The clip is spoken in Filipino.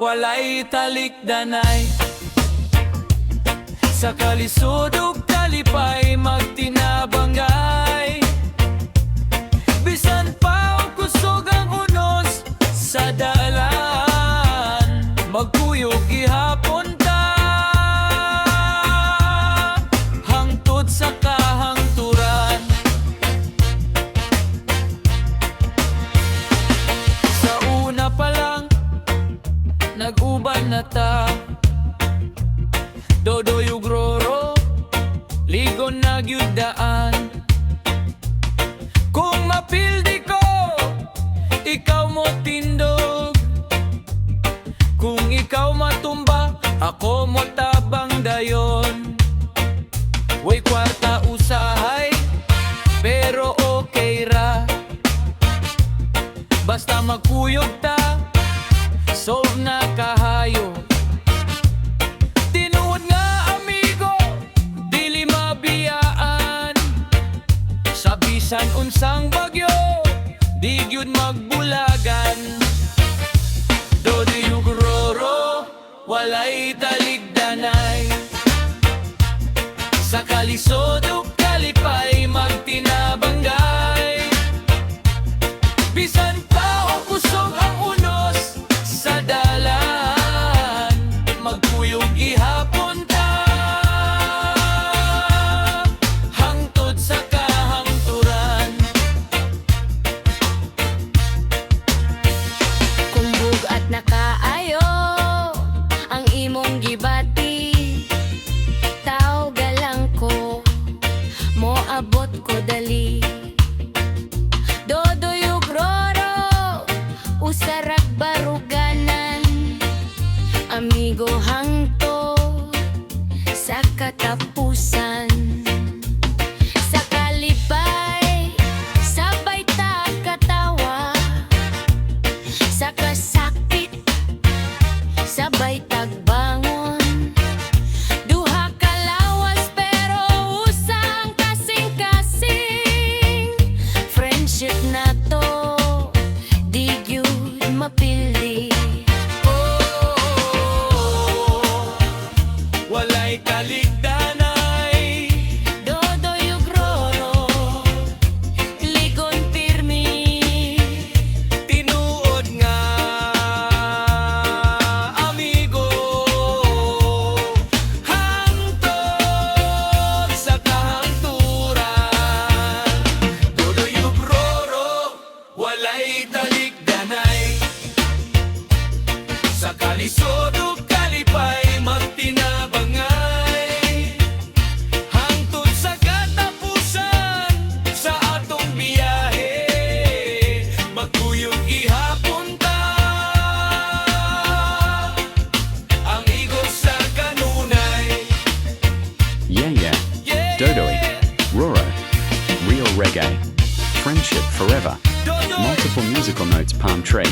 walay talikdanay. Sa kalisod ug kalipay magtinabangay. Bisan pa og kusog ang unos sa dalan, magkuyog gihapon ta hangtod sa kahangturan. Sa una pa lang nag-uban na ta, dodoy ug roro, ligon na gyud daan. Kung mapildi ko, ikaw mo tindog. Kung ikaw matumba, ako mo tabang dayon. Way kwarta usahay, pero okay ra. Basta magkuyog ta, solve na kahayo. Tinuod nga amigo, dili mabiyaan. Sa bisan unsang bagyo, di gyud magbulagan. Dodoy ug roro, walay talikdanay. Sa kalisod ug kalipay magtinabangay. Bisan pa o kusog ang unos sa dalan, magkuyog gihapon ta hangtod sa kahangturan. Kumbug at nakaayo ang imong gibati. Tao galang ko, mo abot ko dali. Dodoy ug roro, usarag baruganan. Amigo hangtod sa katapusan. Sa kalipay, sabay ta katawa. Sa kasakit, sabay tagbangon. Duha ka lawas pero usang kasing-kasing. Friendship na to, di gyud mapili. Walay talikdanay. Dodoy ug roro, ligon pirmi. Tinuod nga amigo, hangtod sa kahangturan. Dodoy ug roro, walay talikdanay. Sa kalisod ug kalipay magtinabangay. Hangtod sa katapusan sa atong biyahe, magkuyog gihapon ta ang igos sa kanunay. Yeah, Dodoy, Roro, Real Reggae, Friendship Forever, Dodoy! multiple musical notes palm tree.